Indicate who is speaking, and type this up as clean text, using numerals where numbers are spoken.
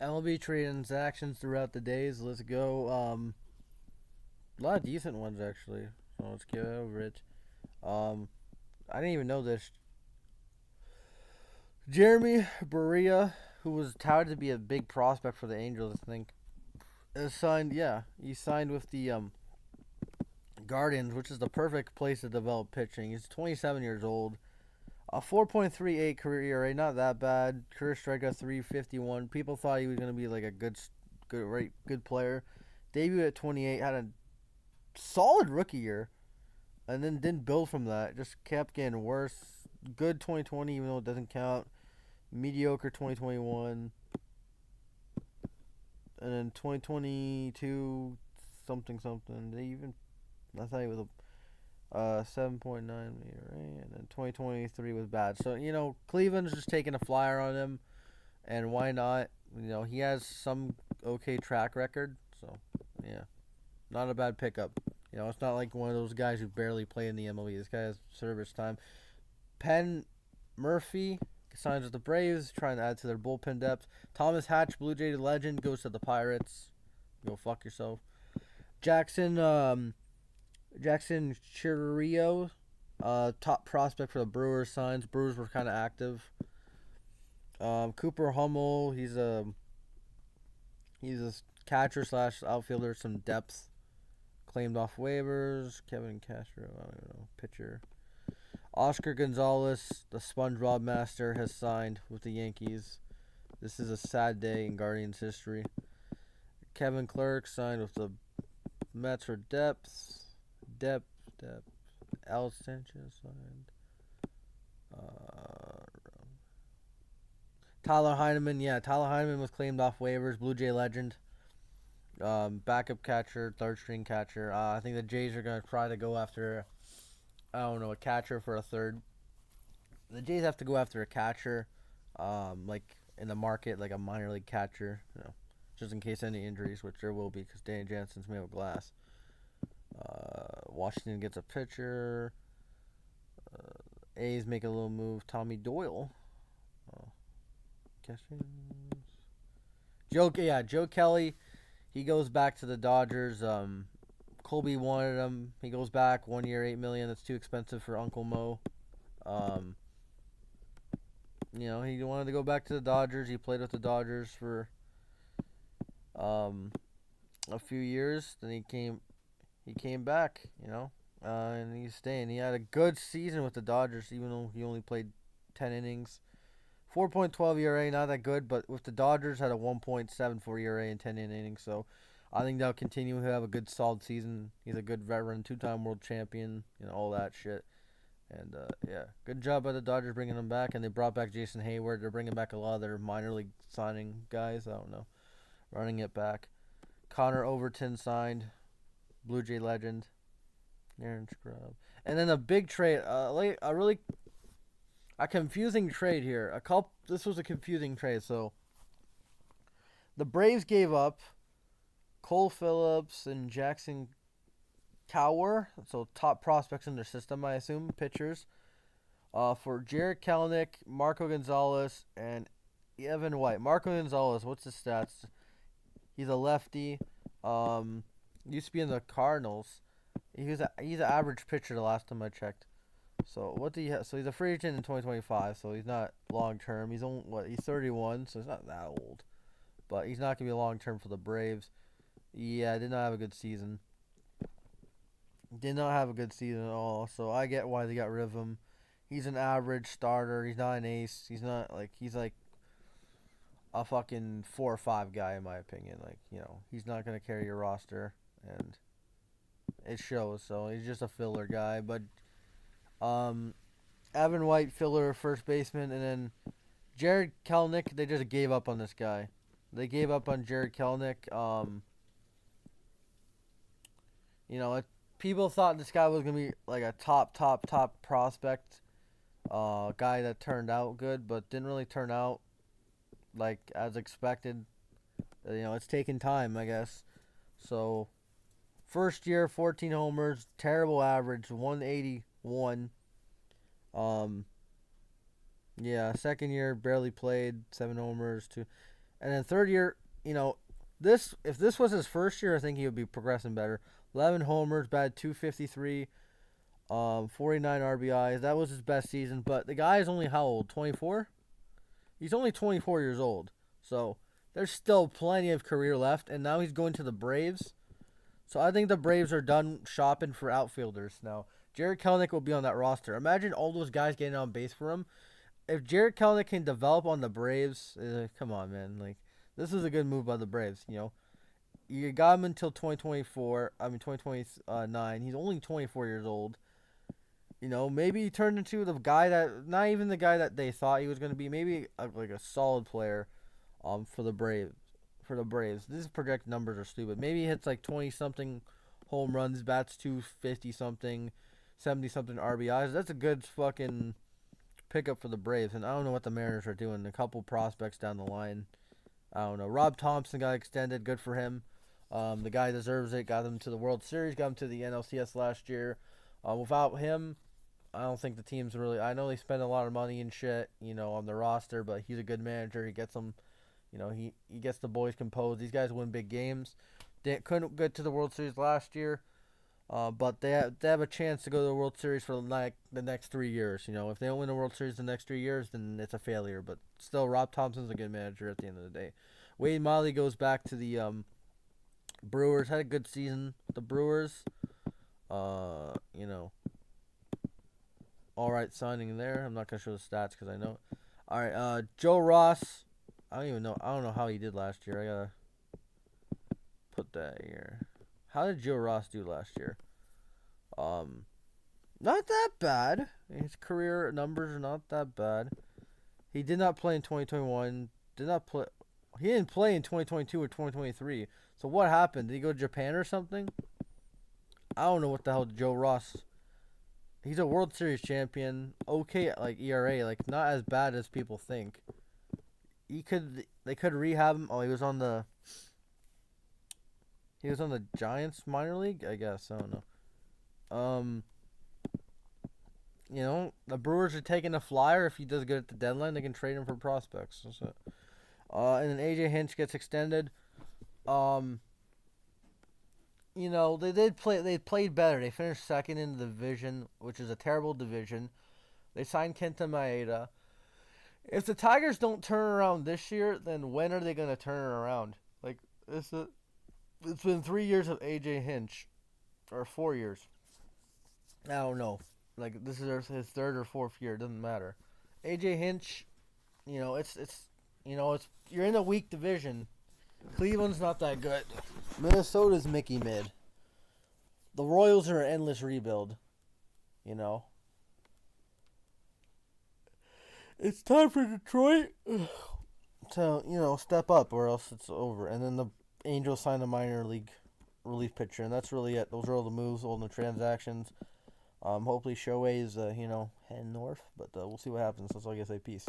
Speaker 1: MLB transactions throughout the days. Let's go. A lot of decent ones actually. So let's get over it. Um, I didn't even know this. Jeremy Barria, who was touted to be a big prospect for the Angels, I think, is signed. Yeah, he signed with the Guardians, which is the perfect place to develop pitching. He's 27 years old. A 4.38 career ERA, not that bad. Career strikeout 351. People thought he was gonna be like a good player. Debut at 28, had a solid rookie year, and then didn't build from that. Just kept getting worse. Good 2020, even though it doesn't count. Mediocre 2021, and then 2022 something something. They even I thought he was a 7.9 meter, right? And then 2023 was bad. So Cleveland's just taking a flyer on him, and why not? He has some okay track record, so yeah, not a bad pickup. It's not like one of those guys who barely play in the MLB. This guy has service time. Penn Murphy signs with the Braves, trying to add to their bullpen depth. Thomas Hatch, Blue Jay legend, goes to the Pirates. Go fuck yourself. Jackson Chiriot, top prospect for the Brewers, signs. Brewers were kind of active. Cooper Hummel, he's a catcher slash outfielder, some depth. Claimed off waivers. Kevin Castro, I don't even know, pitcher. Oscar Gonzalez, the SpongeBob master, has signed with the Yankees. This is a sad day in Guardians history. Kevin Clark signed with the Mets for depth. Depth. Al Sanchez signed. Uh, Tyler Heineman, yeah, Tyler Heineman was claimed off waivers. Blue Jay legend. Backup catcher, third string catcher. I think the Jays are going to try to go after, I don't know, a catcher for a third. The Jays have to go after a catcher, like in the market, like a minor league catcher, just in case any injuries, which there will be because Danny Jansen's made of glass. Washington gets a pitcher. A's make a little move. Tommy Doyle. Catching. Joe Kelly. He goes back to the Dodgers. Colby wanted him. He goes back 1 year, $8 million. That's too expensive for Uncle Mo. He wanted to go back to the Dodgers. He played with the Dodgers for a few years. Then he came back. And he's staying. He had a good season with the Dodgers, even though he only played 10 innings. 4.12 ERA, not that good, but with the Dodgers had a 1.74 ERA in 10 innings. So I think they'll continue to have a good, solid season. He's a good veteran, two-time world champion, all that shit. And yeah, good job by the Dodgers bringing him back. And they brought back Jason Hayward. They're bringing back a lot of their minor league signing guys. I don't know, running it back. Connor Overton signed, Blue Jay legend. Aaron Scrub. And then a big trade, a confusing trade here. This was a confusing trade. So the Braves gave up Cole Phillips and Jackson Tower, so top prospects in their system, I assume, pitchers, for Jarred Kelenic, Marco Gonzalez, and Evan White. Marco Gonzalez, what's his stats? He's a lefty. Used to be in the Cardinals. He's an average pitcher the last time I checked. So what do you have? So he's a free agent in 2025. So he's not long term. He's 31, so he's not that old. But he's not gonna be long term for the Braves. Yeah, did not have a good season. Did not have a good season at all. So I get why they got rid of him. He's an average starter. He's not an ace. He's like a fucking 4 or 5 guy in my opinion. He's not gonna carry your roster, and it shows. So he's just a filler guy. But Evan White, filler first baseman, and then Jarred Kelenic. They just gave up on this guy. They gave up on Jarred Kelenic. People thought this guy was gonna be like a top prospect, guy that turned out good, but didn't really turn out like as expected. It's taken time, I guess. So, first year, 14 homers, terrible average, 181. Yeah, second year barely played, 7 homers, 2. And then third year, you know, this if this was his first year, I think he would be progressing better. 11 homers, batted 253, 49 RBIs. That was his best season. But the guy is only how old? 24. He's only 24 years old. So there's still plenty of career left. And now he's going to the Braves. So I think the Braves are done shopping for outfielders now. Jared Kelenic will be on that roster. Imagine all those guys getting on base for him. If Jared Kelenic can develop on the Braves, come on, man. Like, this is a good move by the Braves. You got him until 2024. I mean 2029. He's only 24 years old. Maybe he turned into the guy that not even the guy that they thought he was going to be. Maybe like a solid player, for the Braves. For the Braves, these projected numbers are stupid. Maybe he hits like 20 something home runs, bats 250 something, 70 something RBIs. That's a good fucking pickup for the Braves. And I don't know what the Mariners are doing. A couple prospects down the line. I don't know. Rob Thompson got extended. Good for him. The guy deserves it. Got him to the World Series. Got him to the NLCS last year. Without him, I don't think the team's really. I know they spend a lot of money and shit, on the roster, but he's a good manager. He gets them. He gets the boys composed. These guys win big games. They couldn't get to the World Series last year, but they have a chance to go to the World Series for the next 3 years. If they don't win the World Series the next 3 years, then it's a failure. But still, Rob Thompson's a good manager at the end of the day. Wade Miley goes back to the Brewers. Had a good season with the Brewers. All right signing there. I'm not gonna show the stats because I know. All right, Joe Ross. I don't even know. I don't know how he did last year. I gotta put that here. How did Joe Ross do last year? Not that bad. His career numbers are not that bad. He did not play in 2021. Did not play. He didn't play in 2022 or 2023. So what happened? Did he go to Japan or something? I don't know what the hell Joe Ross. He's a World Series champion. Okay, like ERA, like not as bad as people think. They could rehab him. Oh, he was on the Giants minor league, I guess. I don't know. The Brewers are taking a flyer. If he does good at the deadline, they can trade him for prospects. And then AJ Hinch gets extended. They did play. They played better. They finished second in the division, which is a terrible division. They signed Kenta Maeda. If the Tigers don't turn around this year, then when are they gonna turn it around? Like it's been 3 years of AJ Hinch, or 4 years. I don't know. Like this is his third or fourth year. It doesn't matter. AJ Hinch, it's you're in a weak division. Cleveland's not that good. Minnesota's Mickey mid. The Royals are an endless rebuild. It's time for Detroit to, step up or else it's over. And then the Angels signed a minor league relief pitcher, and that's really it. Those are all the moves, all the transactions. Hopefully Shohei's, heading north, but we'll see what happens. That's all I gotta say. Peace.